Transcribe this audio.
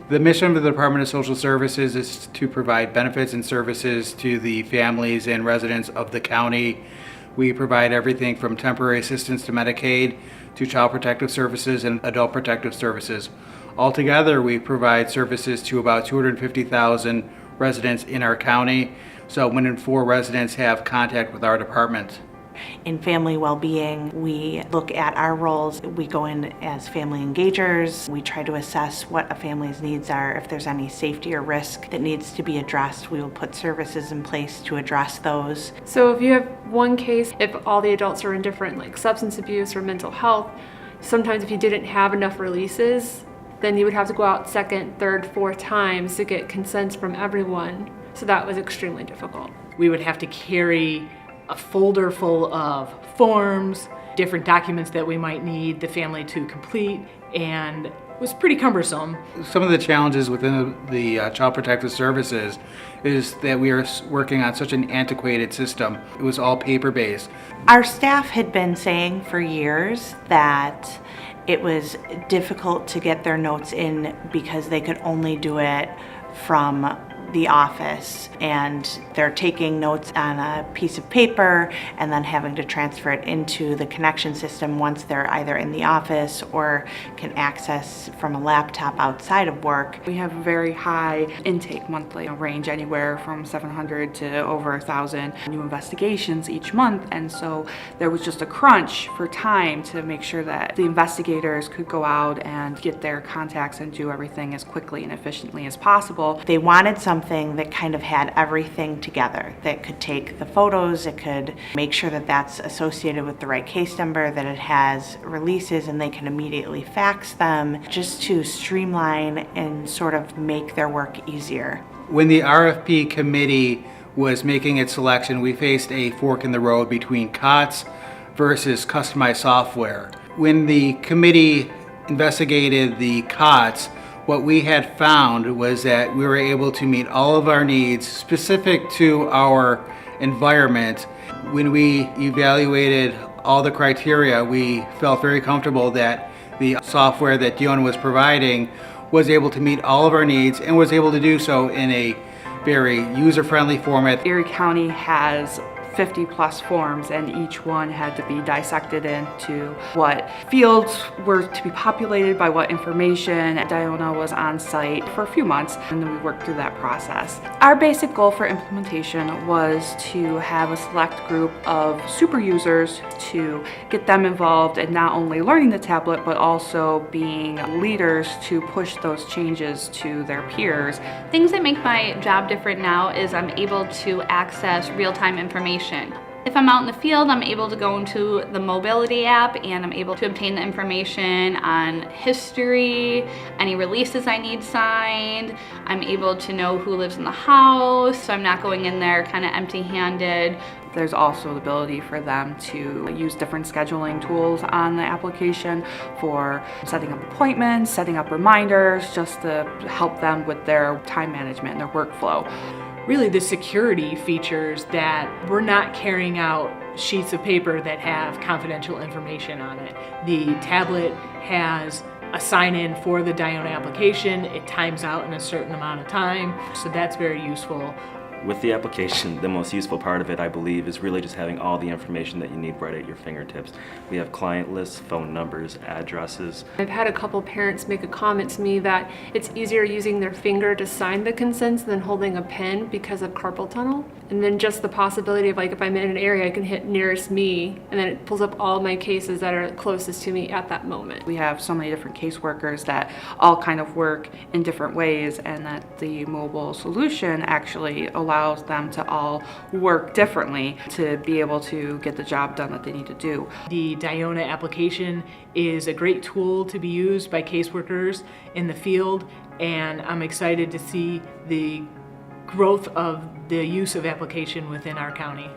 The mission of the Department of Social Services is to provide benefits and services to the families and residents of the county. We provide everything from temporary assistance to Medicaid to Child Protective Services and Adult Protective Services. Altogether, we provide services to about 250,000 residents in our county. So 1 in 4 residents have contact with our department. In family well-being, we look at our roles. We go in as family engagers. We try to assess what a family's needs are. If there's any safety or risk that needs to be addressed, we will put services in place to address those. So if you have one case, if all the adults are in different like substance abuse or mental health, sometimes if you didn't have enough releases, then you would have to go out second, third, fourth times to get consents from everyone. So that was extremely difficult. We would have to carry a folder full of forms, different documents that we might need the family to complete, and it was pretty cumbersome. Some of the challenges within the Child Protective Services is that we are working on such an antiquated system. It was all paper-based. Our staff had been saying for years that it was difficult to get their notes in because they could only do it from the office, and they're taking notes on a piece of paper and then having to transfer it into the connection system once they're either in the office or can access from a laptop outside of work. We have very high intake monthly, range anywhere from 700 to over 1,000 new investigations each month, and so there was just a crunch for time to make sure that the investigators could go out and get their contacts and do everything as quickly and efficiently as possible. They wanted something that kind of had everything together, that could take the photos, it could make sure that that's associated with the right case number, that it has releases and they can immediately fax them, just to streamline and sort of make their work easier. When the RFP committee was making its selection, we faced a fork in the road between COTS versus customized software. When the committee investigated the COTS, what we had found was that we were able to meet all of our needs specific to our environment. When we evaluated all the criteria, we felt very comfortable that the software that Diona was providing was able to meet all of our needs and was able to do so in a very user-friendly format. Erie County has 50 plus forms, and each one had to be dissected into what fields were to be populated by what information. Diona was on site for a few months, and then we worked through that process. Our basic goal for implementation was to have a select group of super users to get them involved in not only learning the tablet, but also being leaders to push those changes to their peers. Things that make my job different now is I'm able to access real-time information. If I'm out in the field, I'm able to go into the mobility app and I'm able to obtain the information on history, any releases I need signed. I'm able to know who lives in the house, so I'm not going in there kind of empty-handed. There's also the ability for them to use different scheduling tools on the application for setting up appointments, setting up reminders, just to help them with their time management and their workflow. Really the security features that we're not carrying out sheets of paper that have confidential information on it. The tablet has a sign-in for the Diona application. It times out in a certain amount of time, so that's very useful. With the application, the most useful part of it, I believe, is really just having all the information that you need right at your fingertips. We have client lists, phone numbers, addresses. I've had a couple parents make a comment to me that it's easier using their finger to sign the consents than holding a pen because of carpal tunnel. And then just the possibility of, like, if I'm in an area, I can hit nearest me and then it pulls up all my cases that are closest to me at that moment. We have so many different caseworkers that all kind of work in different ways, and that the mobile solution actually allows them to all work differently to be able to get the job done that they need to do. The Diona application is a great tool to be used by caseworkers in the field, and I'm excited to see the growth of the use of application within our county.